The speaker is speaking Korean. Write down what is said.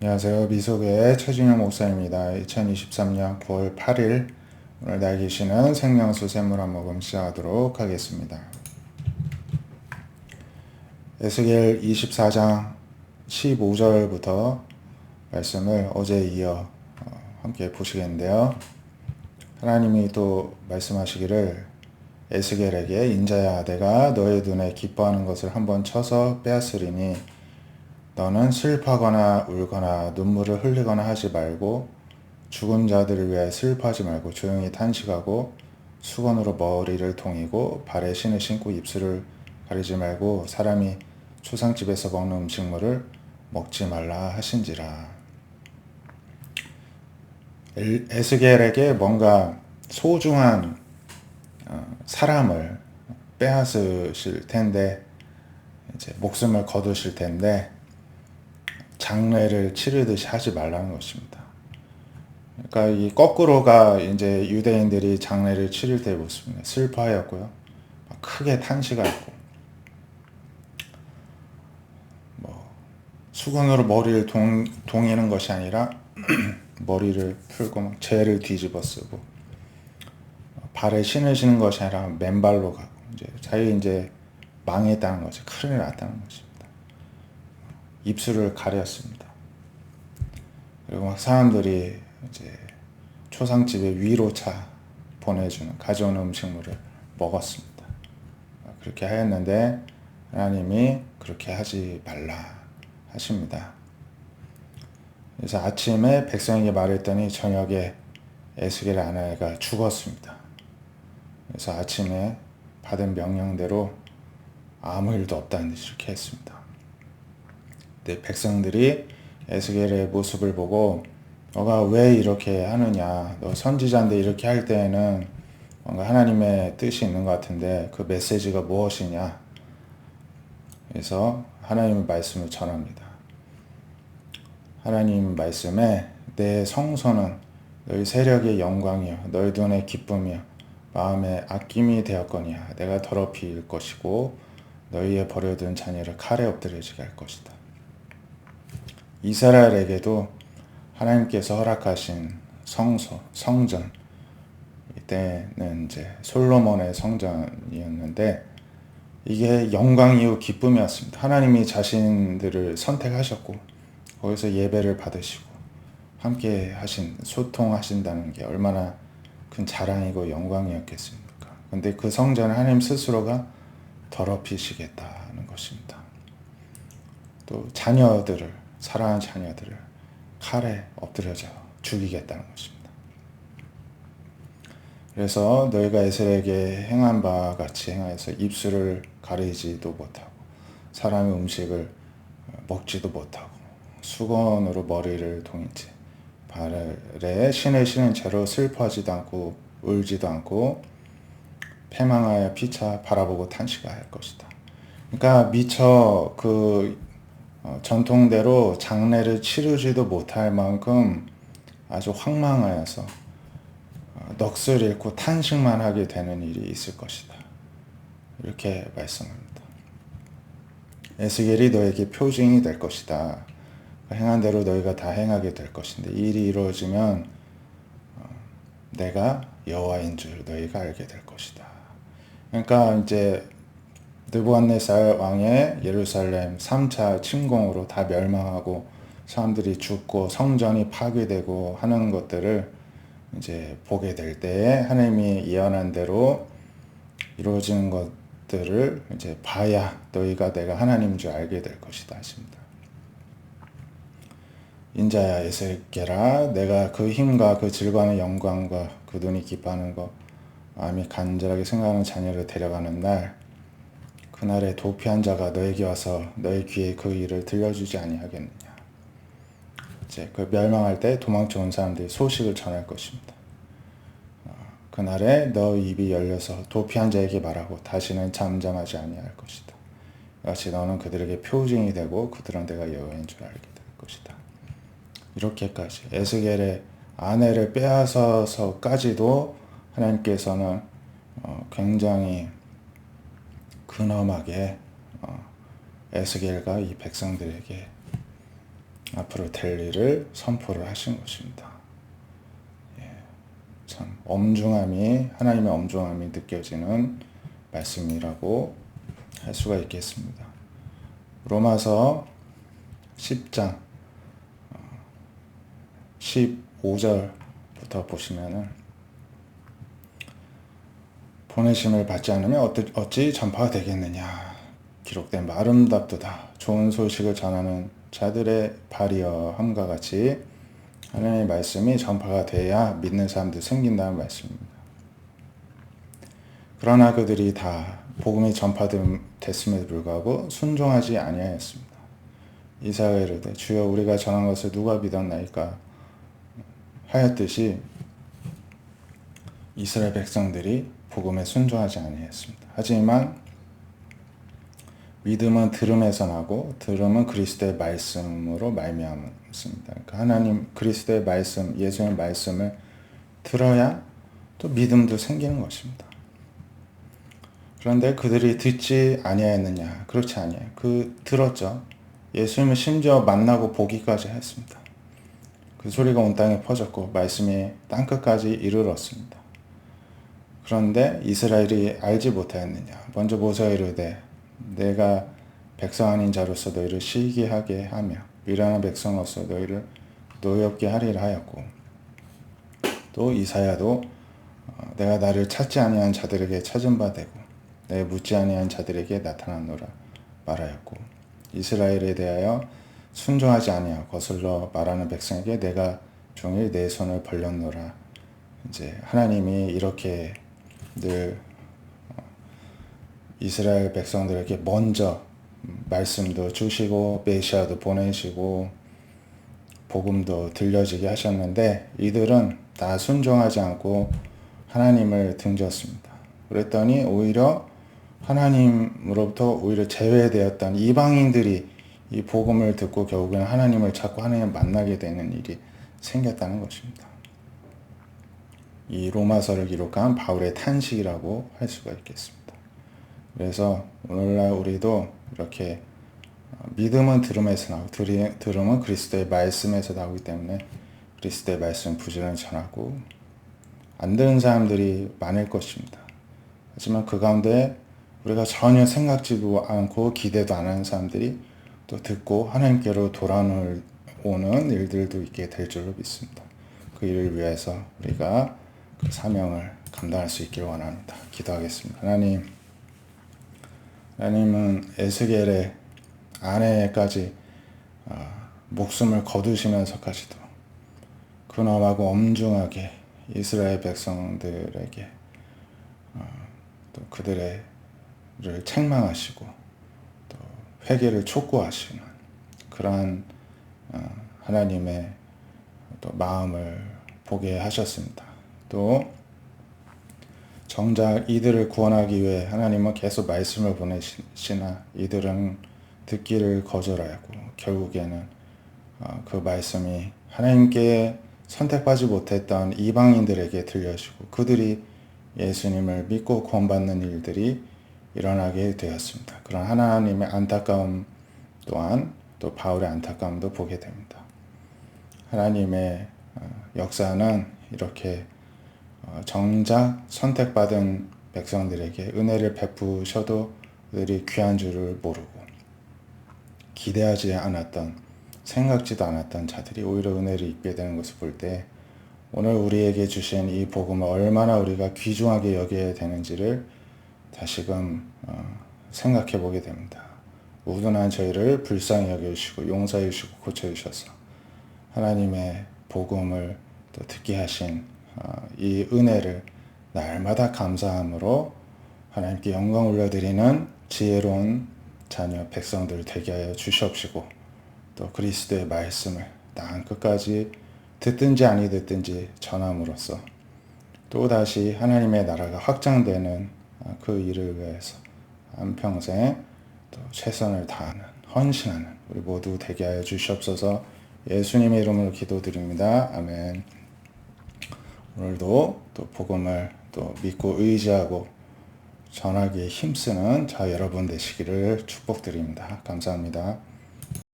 안녕하세요. 미소교회 최진영 목사입니다. 2023년 9월 8일 오늘 날 계시는 생명수 샘물 한 모금 시작하도록 하겠습니다. 에스겔 24장 15절부터 말씀을 어제에 이어 함께 보시겠는데요. 하나님이 또 말씀하시기를 에스겔에게 인자야 내가 너의 눈에 기뻐하는 것을 한번 쳐서 빼앗으리니 너는 슬퍼하거나 울거나 눈물을 흘리거나 하지 말고 죽은 자들을 위해 슬퍼하지 말고 조용히 탄식하고 수건으로 머리를 동이고 발에 신을 신고 입술을 가리지 말고 사람이 초상집에서 먹는 음식물을 먹지 말라 하신지라. 에스겔에게 뭔가 소중한 사람을 빼앗으실 텐데 이제 목숨을 거두실 텐데 장례를 치르듯이 하지 말라는 것입니다. 그러니까 이 거꾸로가 이제 유대인들이 장례를 치를 때의 모습입니다. 슬퍼하였고요, 크게 탄식하였고, 수건으로 머리를 동이는 것이 아니라 머리를 풀고 막 재를 뒤집어 쓰고 발에 신을 신는 것이 아니라 맨발로 가고 이제 자기 이제 망했다는 거죠. 큰일 났다는 것입니다. 입술을 가렸습니다. 그리고 막 사람들이 이제 초상집에 위로차 보내주는 가져오는 음식물을 먹었습니다. 그렇게 하였는데 하나님이 그렇게 하지 말라 하십니다. 그래서 아침에 백성에게 말했더니 저녁에 에스겔 아내가 죽었습니다. 그래서 아침에 받은 명령대로 아무 일도 없다는 듯이 이렇게 했습니다. 근데 백성들이 에스겔의 모습을 보고 너가 왜 이렇게 하느냐, 너 선지자인데 이렇게 할 때에는 뭔가 하나님의 뜻이 있는 것 같은데 그 메시지가 무엇이냐. 그래서 하나님의 말씀을 전합니다. 하나님 말씀에 내 성소는 너희 세력의 영광이요 너희 눈의 기쁨이요 마음의 아낌이 되었거니와 내가 더럽힐 것이고 너희의 버려둔 자녀를 칼에 엎드려지게 할 것이다. 이스라엘에게도 하나님께서 허락하신 성소, 성전, 이때는 이제 솔로몬의 성전이었는데 이게 영광이요 기쁨이었습니다. 하나님이 자신들을 선택하셨고 거기서 예배를 받으시고 함께 소통하신다는 게 얼마나 큰 자랑이고 영광이었겠습니까? 근데 그 성전을 하나님 스스로가 더럽히시겠다는 것입니다. 또 사랑하는 자녀들을 칼에 엎드려져 죽이겠다는 것입니다. 그래서 너희가 에스겔에게 행한 바 같이 행하여서 입술을 가리지도 못하고 사람의 음식을 먹지도 못하고 수건으로 머리를 동인 채 발에 신을 신은 채로 슬퍼하지도 않고 울지도 않고 패망하여 피차 바라보고 탄식할 것이다. 그러니까 미처 전통대로 장례를 치르지도 못할 만큼 아주 황망하여서 넋을 잃고 탄식만 하게 되는 일이 있을 것이다. 이렇게 말씀합니다. 에스겔이 너에게 표징이 될 것이다. 행한 대로 너희가 다 행하게 될 것인데 이 일이 이루어지면 내가 여호와인 줄 너희가 알게 될 것이다. 그러니까 이제 느부갓네살 왕의 예루살렘 3차 침공으로 다 멸망하고 사람들이 죽고 성전이 파괴되고 하는 것들을 이제 보게 될 때에 하나님이 예언한 대로 이루어지는 것들을 이제 봐야 너희가 내가 하나님인 줄 알게 될 것이다 하십니다. 인자야 에스겔아 내가 그 힘과 그 질과하는 영광과 그 눈이 기뻐하는 것 마음이 간절하게 생각하는 자녀를 데려가는 날 그날에 도피한 자가 너에게 와서 너의 귀에 그 일을 들려주지 아니하겠느냐. 이제 그 멸망할 때 도망쳐온 사람들이 소식을 전할 것입니다. 그날에 너 입이 열려서 도피한 자에게 말하고 다시는 잠잠하지 아니할 것이다. 같이 너는 그들에게 표징이 되고 그들은 내가 여호와인 줄 알게 될 것이다. 이렇게까지 에스겔의 아내를 빼앗아서까지도 하나님께서는 굉장히 근엄하게 에스겔과 이 백성들에게 앞으로 될 일을 선포를 하신 것입니다. 참 하나님의 엄중함이 느껴지는 말씀이라고 할 수가 있겠습니다. 로마서 10장 15절부터 보시면은 보내심을 받지 않으면 어찌 전파가 되겠느냐. 기록된 아름답도다. 좋은 소식을 전하는 자들의 발이여 함과 같이 하나님의 말씀이 전파가 돼야 믿는 사람들 생긴다는 말씀입니다. 그러나 그들이 다 복음이 전파됐음에도 불구하고 순종하지 아니하였습니다. 이사야가 이르되 주여 우리가 전한 것을 누가 믿었나이까 하였듯이 이스라엘 백성들이 복음에 순종하지 아니했습니다. 하지만 믿음은 들음에서 나고 들음은 그리스도의 말씀으로 말미암습니다. 그러니까 하나님 그리스도의 말씀, 예수의 말씀을 들어야 또 믿음도 생기는 것입니다. 그런데 그들이 듣지 아니하였느냐? 그렇지 아니에요. 들었죠. 예수님을 심지어 만나고 보기까지 했습니다. 그 소리가 온 땅에 퍼졌고 말씀이 땅끝까지 이르렀습니다. 그런데 이스라엘이 알지 못하였느냐? 먼저 모세가 이르되 내가 백성 아닌 자로서 너희를 시기하게 하며 미련한 백성으로서 너희를 노엽게 하리라 하였고, 또 이사야도 내가 나를 찾지 아니한 자들에게 찾은 바 되고 내가 묻지 아니한 자들에게 나타났노라 말하였고, 이스라엘에 대하여 순종하지 아니하고 거슬러 말하는 백성에게 내가 종일 내 손을 벌렸노라. 이제 하나님이 이렇게 늘 이스라엘 백성들에게 먼저 말씀도 주시고 메시아도 보내시고 복음도 들려지게 하셨는데 이들은 다 순종하지 않고 하나님을 등졌습니다. 그랬더니 오히려 하나님으로부터 오히려 제외되었던 이방인들이 이 복음을 듣고 결국에는 하나님을 찾고 하나님을 만나게 되는 일이 생겼다는 것입니다. 이 로마서를 기록한 바울의 탄식이라고 할 수가 있겠습니다. 그래서 오늘날 우리도 이렇게 믿음은 들음에서 나오고 들음은 그리스도의 말씀에서 나오기 때문에 그리스도의 말씀 부지런히 전하고 안 듣는 사람들이 많을 것입니다. 하지만 그 가운데 우리가 전혀 생각지도 않고 기대도 안 하는 사람들이 또 듣고 하나님께로 돌아오는 일들도 있게 될 줄로 믿습니다. 그 일을 위해서 우리가 그 사명을 감당할 수 있기를 원합니다. 기도하겠습니다. 하나님은 에스겔의 아내까지 목숨을 거두시면서까지도 근엄하고 엄중하게 이스라엘 백성들에게 또 그들을 책망하시고 또 회개를 촉구하시는 그러한 하나님의 또 마음을 보게 하셨습니다. 또 정작 이들을 구원하기 위해 하나님은 계속 말씀을 보내시나 이들은 듣기를 거절하였고 결국에는 그 말씀이 하나님께 선택받지 못했던 이방인들에게 들려지고 그들이 예수님을 믿고 구원받는 일들이 일어나게 되었습니다. 그런 하나님의 안타까움 또한 또 바울의 안타까움도 보게 됩니다. 하나님의 역사는 이렇게 정작 선택받은 백성들에게 은혜를 베푸셔도 그들이 귀한 줄을 모르고 기대하지 않았던 생각지도 않았던 자들이 오히려 은혜를 입게 되는 것을 볼 때 오늘 우리에게 주신 이 복음을 얼마나 우리가 귀중하게 여겨야 되는지를 다시금 생각해 보게 됩니다. 우둔한 저희를 불쌍히 여겨주시고 용서해 주시고 고쳐주셔서 하나님의 복음을 또 듣게 하신 이 은혜를 날마다 감사함으로 하나님께 영광 올려드리는 지혜로운 자녀 백성들 되게 하여 주시옵시고 또 그리스도의 말씀을 땅 끝까지 듣든지 아니 듣든지 전함으로써 또다시 하나님의 나라가 확장되는 그 일을 위해서 한평생 또 최선을 다하는 헌신하는 우리 모두 되게 하여 주시옵소서. 예수님의 이름으로 기도드립니다. 아멘. 오늘도 또 복음을 또 믿고 의지하고 전하기에 힘쓰는 저 여러분 되시기를 축복드립니다. 감사합니다.